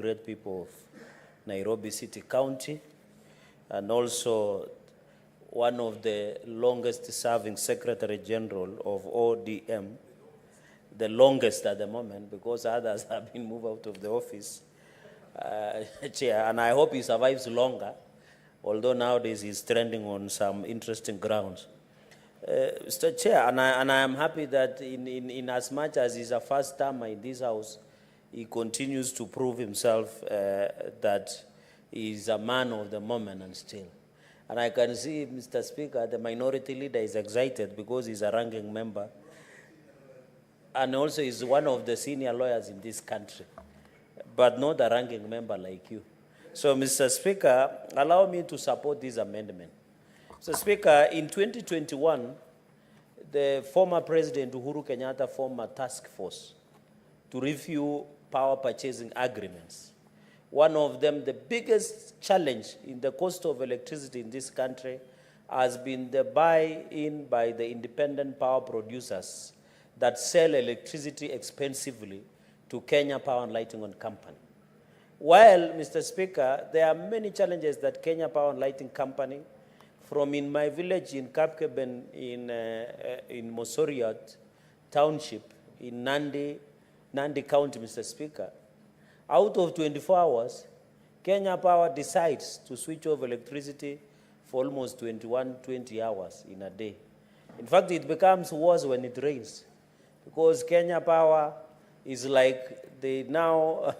great people of Nairobi City County, and also one of the longest serving Secretary General of ODM, the longest at the moment because others have been moved out of the office, Chair, and I hope he survives longer, although nowadays he's trending on some interesting grounds. Mr. Chair, and I am happy that in as much as he's a first timer in this house, he continues to prove himself that he's a man of the moment and still. And I can see, Mr. Speaker, the minority leader is excited because he's a ranking member. And also is one of the senior lawyers in this country, but not a ranking member like you. So, Mr. Speaker, allow me to support this amendment. Mr. Speaker, in 2021, the former President Uhuru Kenyatta formed a task force to review power purchasing agreements. One of them, the biggest challenge in the cost of electricity in this country has been the buy-in by the independent power producers that sell electricity expensively to Kenya Power and Lighting Company. While, Mr. Speaker, there are many challenges that Kenya Power and Lighting Company, from in my village in Kapkeben in Mosoriot Township in Nandi County, Mr. Speaker, out of 24 hours, Kenya Power decides to switch off electricity for almost 20 hours in a day. In fact, it becomes worse when it rains, because Kenya Power is like they now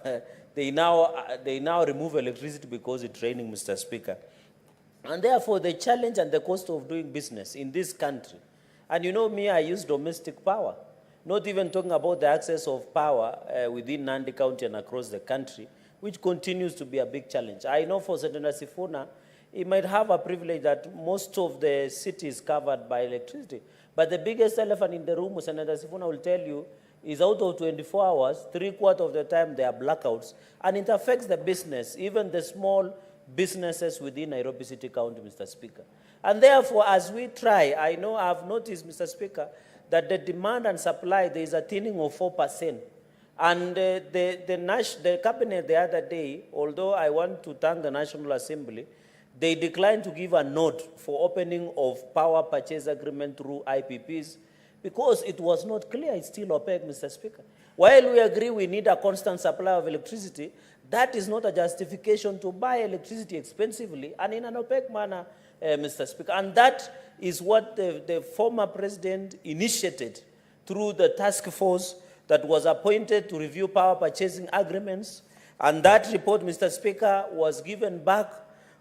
remove electricity because it's raining, Mr. Speaker. And therefore, the challenge and the cost of doing business in this country, and you know me, I use domestic power, not even talking about the access of power within Nandi County and across the country, which continues to be a big challenge. I know for Senator SIFUNA, he might have a privilege that most of the city is covered by electricity. But the biggest elephant in the room, Senator SIFUNA will tell you, is out of 24 hours, 3/4 of the time there are blackouts, and it affects the business, even the small businesses within Nairobi City County, Mr. Speaker. And therefore, as we try, I know I've noticed, Mr. Speaker, that the demand and supply, there is a thinning of 4%. And the cabinet the other day, although I want to thank the National Assembly, they declined to give a nod for opening of power purchase agreement through IPPs because it was not clear. It's still opaque, Mr. Speaker. While we agree we need a constant supply of electricity, that is not a justification to buy electricity expensively and in an opaque manner, Mr. Speaker. And that is what the former president initiated through the task force that was appointed to review power purchasing agreements. And that report, Mr. Speaker, was given back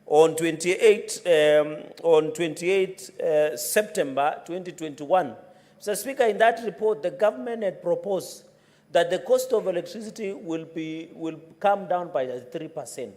on 28 September 2021. Mr. Speaker, in that report, the government had proposed that the cost of electricity will come down by 3%.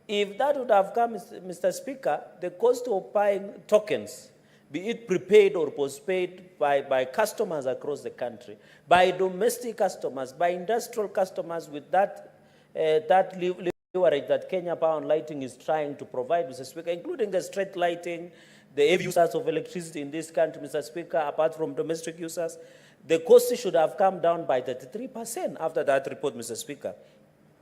If that would have come, Mr. Speaker, the cost of buying tokens, be it prepaid or postpaid by customers across the country, by domestic customers, by industrial customers with that leverage that Kenya Power and Lighting is trying to provide, Mr. Speaker, including the street lighting, the heavy users of electricity in this country, Mr. Speaker, apart from domestic users, the cost should have come down by 33% after that report, Mr. Speaker.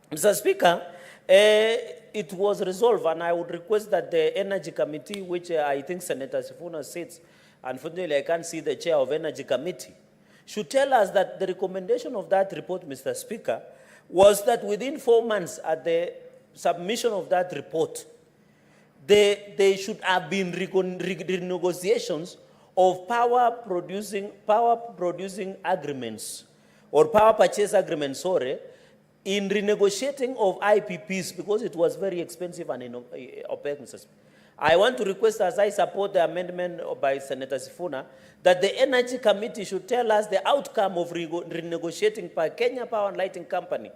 Mr. Speaker, it was resolved, and I would request that the Energy Committee, which I think Senator SIFUNA sits, unfortunately I can't see the chair of Energy Committee, should tell us that the recommendation of that report, Mr. Speaker, was that within 4 months at the submission of that report, there should have been renegotiations of power producing agreements, or power purchase agreements, sorry, in renegotiating of IPPs because it was very expensive and opaque. I want to request, as I support the amendment by Senator SIFUNA, that the Energy Committee should tell us the outcome of renegotiating by Kenya Power and Lighting Company.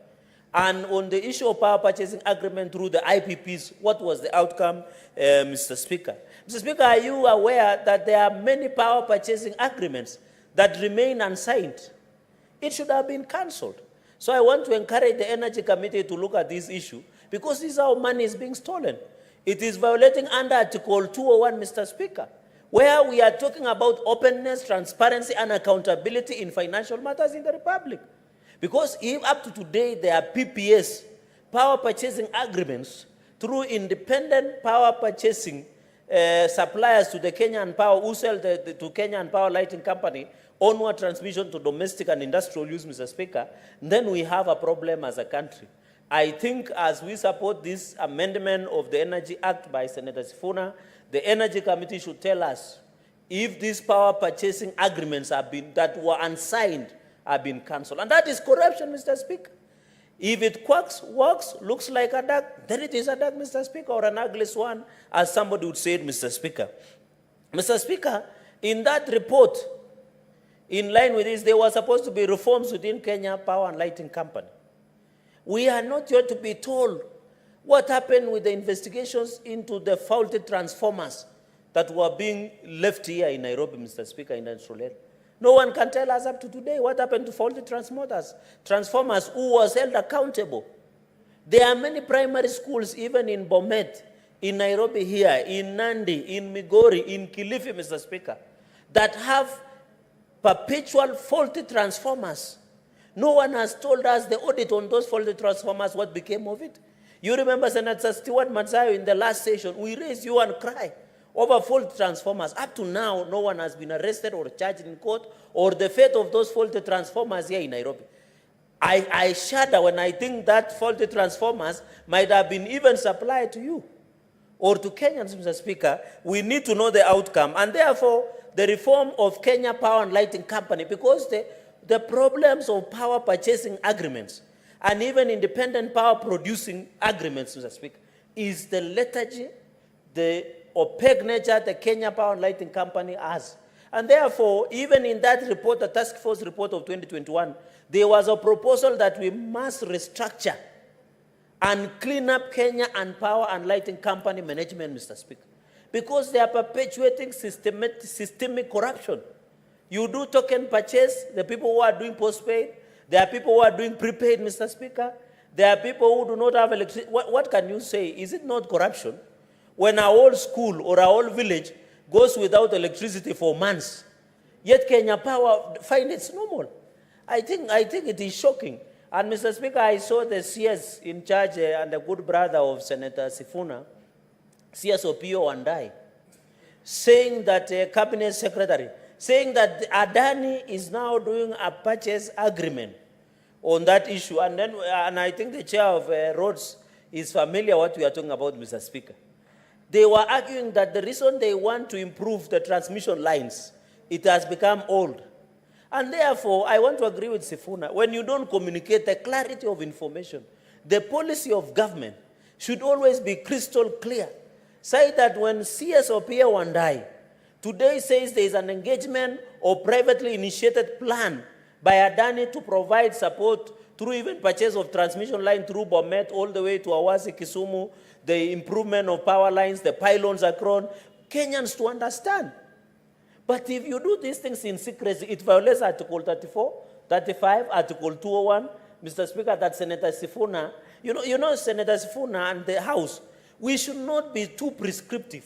And on the issue of power purchasing agreement through the IPPs, what was the outcome, Mr. Speaker? Mr. Speaker, are you aware that there are many power purchasing agreements that remain unsigned? It should have been cancelled. So I want to encourage the Energy Committee to look at this issue because this is how money is being stolen. It is violating under Article 201, Mr. Speaker, where we are talking about openness, transparency, and accountability in financial matters in the Republic. Because if up to today there are PPAs power purchasing agreements through independent power purchasing suppliers to the Kenyan Power, who sell to Kenyan Power Lighting Company, onward transmission to domestic and industrial use, Mr. Speaker, then we have a problem as a country. I think as we support this amendment of the Energy Act by Senator SIFUNA, the Energy Committee should tell us if these power purchasing agreements that were unsigned have been cancelled. And that is corruption, Mr. Speaker. If it works, looks like a duck, then it is a duck, Mr. Speaker, or an ugly swan, as somebody would say, Mr. Speaker. Mr. Speaker, in that report, in line with this, there were supposed to be reforms within Kenya Power and Lighting Company. We are not yet to be told what happened with the investigations into the faulty transformers that were being left here in Nairobi, Mr. Speaker, in the industrial area. No one can tell us up to today what happened to faulty transformers who was held accountable. There are many primary schools, even in Bomet, in Nairobi here, in Nandi, in Migori, in Kilifi, Mr. Speaker, that have perpetual faulty transformers. No one has told us the audit on those faulty transformers, what became of it. You remember Senator Stewart Matsayo in the last session, we raised you and cry over faulty transformers. Up to now, no one has been arrested or charged in court or the fate of those faulty transformers here in Nairobi. I shudder when I think that faulty transformers might have been even supplied to you or to Kenyans, Mr. Speaker. We need to know the outcome. And therefore, the reform of Kenya Power and Lighting Company, because the problems of power purchasing agreements and even independent power producing agreements, Mr. Speaker, is the lethargy, the opaque nature the Kenya Power and Lighting Company has. And therefore, even in that report, the task force report of 2021, there was a proposal that we must restructure and clean up Kenya and Power and Lighting Company management, Mr. Speaker, because they are perpetuating systemic corruption. You do token purchase, the people who are doing postpaid, there are people who are doing prepaid, Mr. Speaker. There are people who do not have electricity. What can you say? Is it not corruption when our whole school or our whole village goes without electricity for months, yet Kenya Power find it's normal? I think it is shocking. And Mr. Speaker, I saw the CS in charge and the good brother of Senator SIFUNA, CS OPIYO WANDAYI, saying that cabinet secretary, saying that Adani is now doing a purchase agreement on that issue. And I think the chair of roads is familiar what we are talking about, Mr. Speaker. They were arguing that the reason they want to improve the transmission lines, it has become old. And therefore, I want to agree with SIFUNA, when you don't communicate the clarity of information, the policy of government should always be crystal clear. Say that when CS OPIYO WANDAYI today says there is an engagement or privately initiated plan by Adani to provide support through even purchase of transmission line through Bomet all the way to Awasi, Kisumu, the improvement of power lines, the pylons are grown, Kenyans to understand. But if you do these things in secrecy, it violates Article 34, 35, Article 201, Mr. Speaker, that Senator SIFUNA, you know Senator SIFUNA and the House, we should not be too prescriptive.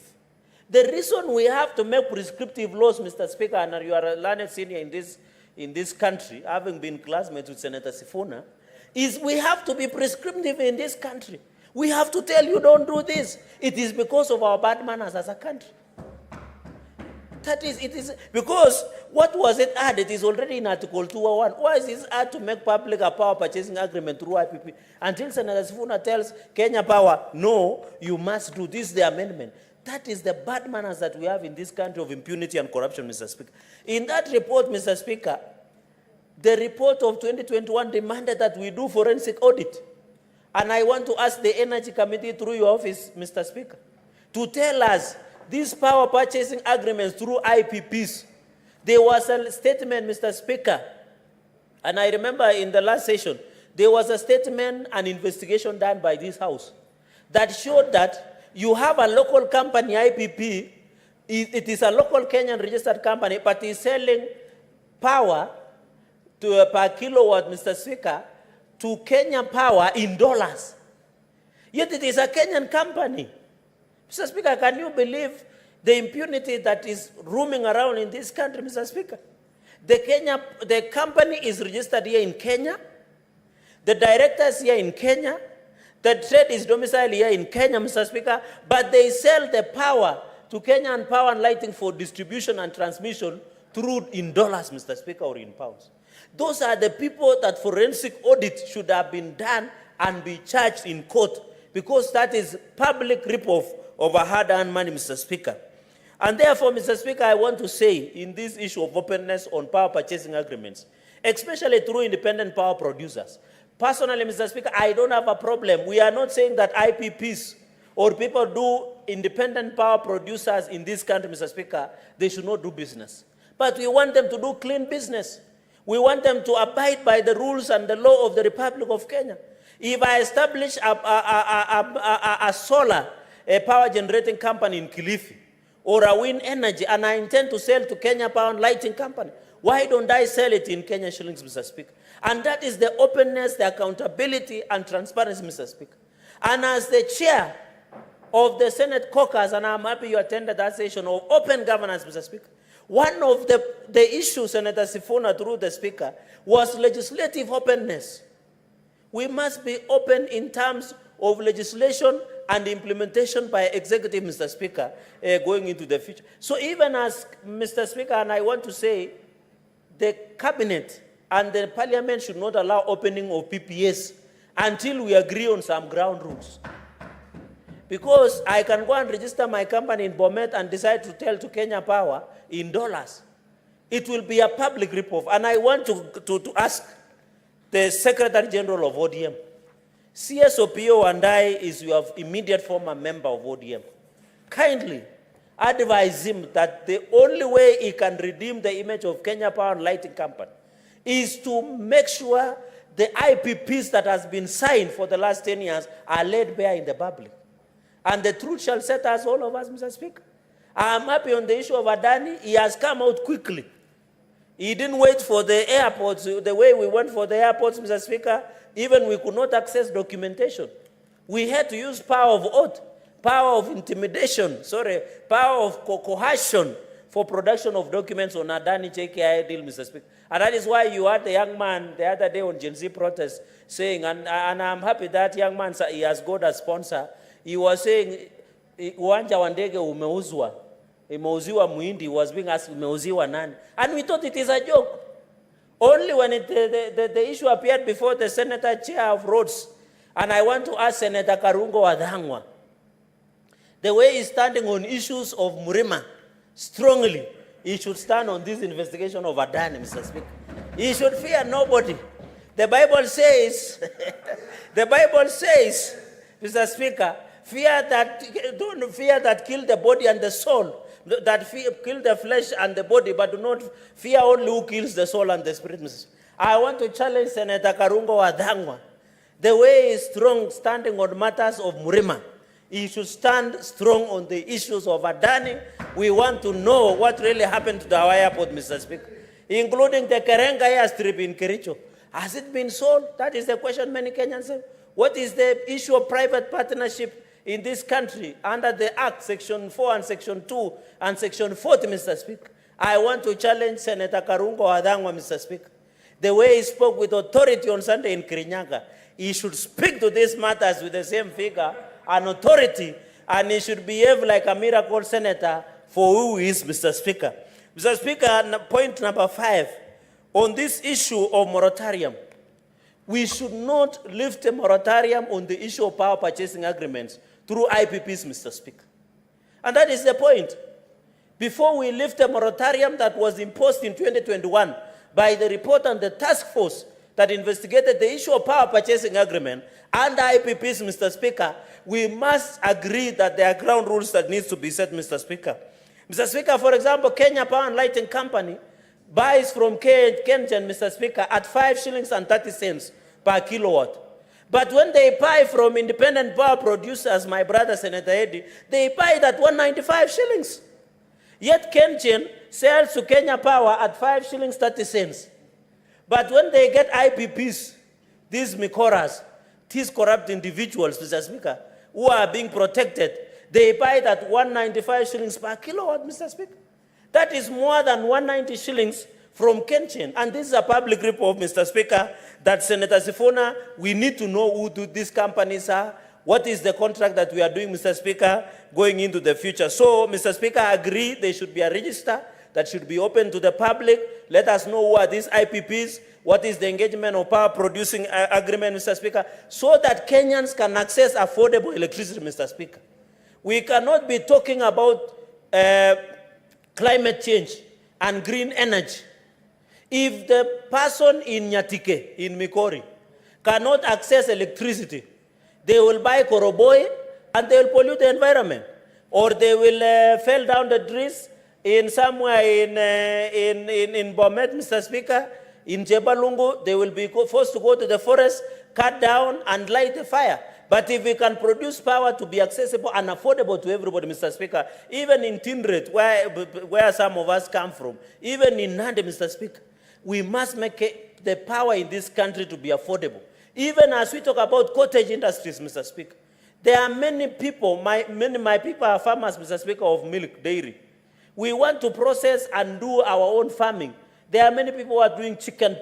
The reason we have to make prescriptive laws, Mr. Speaker, and you are a learned senior in this country, having been classmates with Senator SIFUNA, is we have to be prescriptive in this country. We have to tell you, don't do this. It is because of our bad manners as a country. It is because what was it added? It is already in Article 201. Why is this add to make public a power purchasing agreement through IPP? Until Senator SIFUNA tells Kenya Power, no, you must do this, the amendment. That is the bad manners that we have in this country of impunity and corruption, Mr. Speaker. In that report, Mr. Speaker, the report of 2021 demanded that we do forensic audit. And I want to ask the Energy Committee through your office, Mr. Speaker, to tell us these power purchasing agreements through IPPs. There was a statement, Mr. Speaker, and I remember in the last session, there was a statement, an investigation done by this House that showed that you have a local company, IPP, it is a local Kenyan registered company, but is selling power to per kilowatt, Mr. Speaker, to Kenya Power in dollars. Yet it is a Kenyan company. Mr. Speaker, can you believe the impunity that is roaming around in this country, Mr. Speaker? The company is registered here in Kenya. The directors here in Kenya. The trade is domiciled here in Kenya, Mr. Speaker, but they sell the power to Kenyan Power and Lighting for distribution and transmission through in dollars, Mr. Speaker, or in pounds. Those are the people that forensic audit should have been done and be charged in court, because that is public rip-off of a hard-earned money, Mr. Speaker. And therefore, Mr. Speaker, I want to say in this issue of openness on power purchasing agreements, especially through independent power producers, personally, Mr. Speaker, I don't have a problem. We are not saying that IPPs or people do independent power producers in this country, Mr. Speaker, they should not do business. But we want them to do clean business. We want them to abide by the rules and the law of the Republic of Kenya. If I establish a solar power generating company in Kilifi, or a wind energy, and I intend to sell to Kenya Power and Lighting Company, why don't I sell it in Kenya shillings, Mr. Speaker? And that is the openness, the accountability, and transparency, Mr. Speaker. And as the chair of the Senate caucus, and I'm happy you attended that session of open governance, Mr. Speaker, one of the issues, Senator SIFUNA, through the Speaker, was legislative openness. We must be open in terms of legislation and implementation by executive, Mr. Speaker, going into the future. So even as, Mr. Speaker, and I want to say, the cabinet and the parliament should not allow opening of PPAs until we agree on some ground rules. Because I can go and register my company in Bomet and decide to tell to Kenya Power in dollars. It will be a public rip-off. And I want to ask the Secretary General of ODM, OPIYO WANDAYI is your immediate former member of ODM. Kindly advise him that the only way he can redeem the image of Kenya Power and Lighting Company is to make sure the IPPs that has been signed for the last 10 years are laid bare in the public. And the truth shall set us, all of us, Mr. Speaker. I am happy on the issue of Adani. He has come out quickly. He didn't wait for the airports, the way we went for the airports, Mr. Speaker. Even we could not access documentation. We had to use power of oath, power of intimidation, power of coercion for production of documents on Adani JKI deal, Mr. Speaker. And that is why you had the young man the other day on Gen Z protest saying, and I'm happy that young man, he has got a sponsor. He was saying, uwanja wa ndege umeuzwa. Imeuziwa Muhindi, was being asked, umeuziwa nani? And we thought it is a joke. Only when the issue appeared before the Senator Chair of Roads, and I want to ask Senator Karungo Wadhangwa, the way he's standing on issues of Murima, strongly, he should stand on this investigation of Adani, Mr. Speaker. He should fear nobody. The Bible says, the Bible says, Mr. Speaker, don't fear that kill the body and the soul, that kill the flesh and the body, but do not fear only who kills the soul and the spirit, Mr. Speaker. I want to challenge Senator Karungo Wadhangwa. The way he is strong standing on matters of Murima, he should stand strong on the issues of Adani. We want to know what really happened to the airport, Mr. Speaker, including the Kerenga airstrip in Kericho. Has it been sold? That is the question many Kenyans have. What is the issue of private partnership in this country under the Act, Section 4 and Section 2 and Section 40, Mr. Speaker? I want to challenge Senator Karungo Wadhangwa, Mr. Speaker. The way he spoke with authority on Sunday in Kirinyaga, he should speak to these matters with the same figure and authority, and he should behave like a miracle senator for who he is, Mr. Speaker. Mr. Speaker, point number 5, on this issue of moratorium, we should not lift a moratorium on the issue of power purchasing agreements through IPPs, Mr. Speaker. And that is the point. Before we lift a moratorium that was imposed in 2021 by the report on the task force that investigated the issue of power purchasing agreement and IPPs, Mr. Speaker, we must agree that there are ground rules that needs to be set, Mr. Speaker. Mr. Speaker, for example, Kenya Power and Lighting Company buys from Kenyan, Mr. Speaker, at 5 shillings and 30 cents per kilowatt. But when they buy from independent power producers, my brother Senator Eddie, they buy it at 195 shillings. Yet Kenyan sells to Kenya Power at 5 shillings 30 cents. But when they get IPPs, these Mikoras, these corrupt individuals, Mr. Speaker, who are being protected, they buy it at 195 shillings per kilowatt, Mr. Speaker. That is more than 190 shillings from Kenyan. And this is a public report, Mr. Speaker, that Senator SIFUNA, we need to know who these companies are, what is the contract that we are doing, Mr. Speaker, going into the future. So, Mr. Speaker, I agree there should be a register that should be open to the public. Let us know who are these IPPs, what is the engagement of power producing agreement, Mr. Speaker, so that Kenyans can access affordable electricity, Mr. Speaker. We cannot be talking about climate change and green energy if the person in Nyatike, in Mikori, cannot access electricity. They will buy koroboi and they will pollute the environment. Or they will fell down the trees in somewhere in Bomet, Mr. Speaker, in Jebalungu. They will be forced to go to the forest, cut down and light the fire. But if we can produce power to be accessible and affordable to everybody, Mr. Speaker, even in Tindret, where some of us come from, even in Nandi, Mr. Speaker, we must make the power in this country to be affordable. Even as we talk about cottage industries, Mr. Speaker, there are many people, my people are farmers, Mr. Speaker, of milk, dairy. We want to process and do our own farming. There are many people who are doing chicken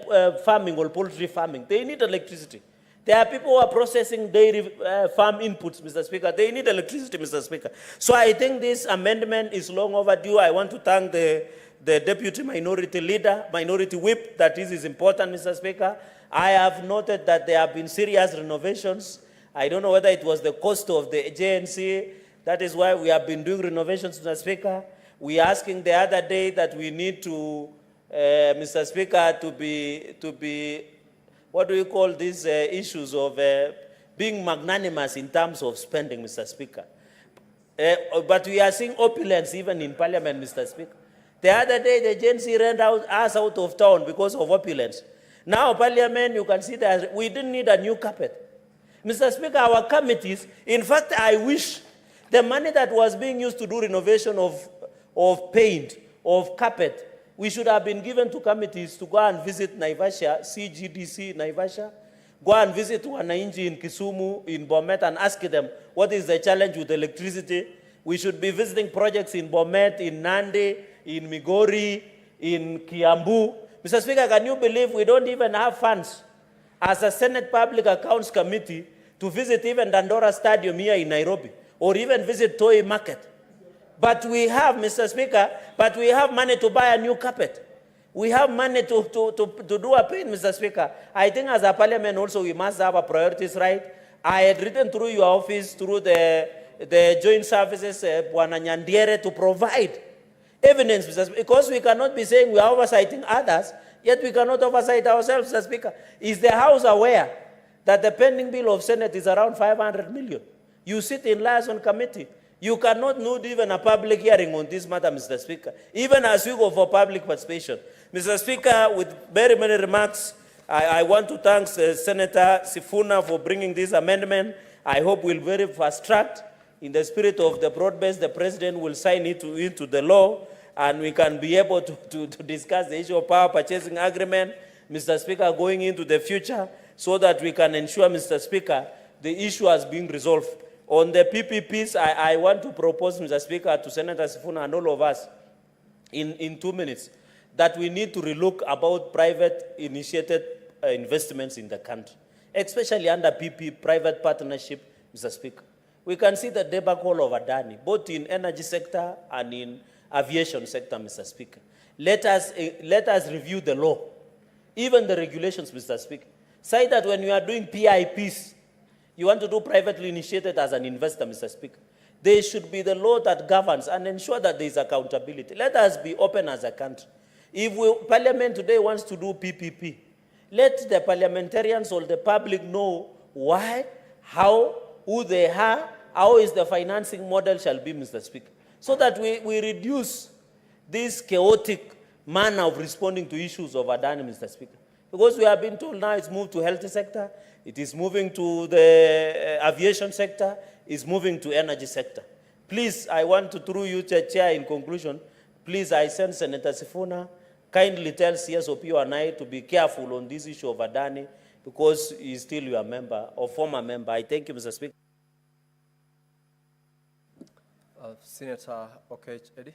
farming or poultry farming. They need electricity. There are people who are processing dairy farm inputs, Mr. Speaker. They need electricity, Mr. Speaker. So I think this amendment is long overdue. I want to thank the Deputy Minority Leader, Minority Whip, that is important, Mr. Speaker. I have noted that there have been serious renovations. I don't know whether it was the cost of the JNC. That is why we have been doing renovations, Mr. Speaker. We are asking the other day that we need to, Mr. Speaker, to be, what do you call these issues of being magnanimous in terms of spending, Mr. Speaker. But we are seeing opulence even in Parliament, Mr. Speaker. The other day, the JNC ran us out of town because of opulence. Now, Parliament, you can see that we didn't need a new carpet. Mr. Speaker, our committees, in fact, I wish the money that was being used to do renovation of paint, of carpet, we should have been given to committees to go and visit Naivasha, CGDC Naivasha, go and visit Wanainji in Kisumu, in Bomet, and ask them what is the challenge with electricity. We should be visiting projects in Bomet, in Nandi, in Migori, in Kiambu. Mr. Speaker, can you believe we don't even have funds as a Senate Public Accounts Committee to visit even Dandora Stadium here in Nairobi, or even visit Toi Market? But we have, Mr. Speaker, but we have money to buy a new carpet. We have money to do a paint, Mr. Speaker. I think as a Parliament also we must have our priorities right. I had written through your office, through the joint services, Bwana Nyandiere, to provide evidence, Mr. Speaker, because we cannot be saying we are oversighting others, yet we cannot oversight ourselves, Mr. Speaker. Is the House aware that the pending bill of Senate is around 500 million? You sit in liaison committee. You cannot do even a public hearing on this matter, Mr. Speaker, even as we go for public participation. Mr. Speaker, with very many remarks, I want to thank Senator SIFUNA for bringing this amendment. I hope we'll very fast-tracked. In the spirit of the broad-based, the President will sign it into the law, and we can be able to discuss the issue of power purchasing agreement, Mr. Speaker, going into the future, so that we can ensure, Mr. Speaker, the issue has been resolved. On the PPPs, I want to propose, Mr. Speaker, to Senator SIFUNA and all of us in 2 minutes, that we need to relook about private-initiated investments in the country, especially under PP, private partnership, Mr. Speaker. We can see the debacle of Adani, both in energy sector and in aviation sector, Mr. Speaker. Let us review the law, even the regulations, Mr. Speaker. Say that when you are doing PIPs, you want to do privately initiated as an investor, Mr. Speaker. There should be the law that governs and ensure that there is accountability. Let us be open as a country. If Parliament today wants to do PPP, let the parliamentarians or the public know why, how, who they are, how is the financing model shall be, Mr. Speaker, so that we reduce this chaotic manner of responding to issues of Adani, Mr. Speaker. Because we have been told now it's moved to health sector, it is moving to the aviation sector, it's moving to energy sector. Please, I want to, through you, Chair, in conclusion, please, I send Senator SIFUNA, kindly tell CS OPIYO and I to be careful on this issue of Adani, because he is still your member, or former member. I thank you, Mr. Speaker. Senator Okech Eddie.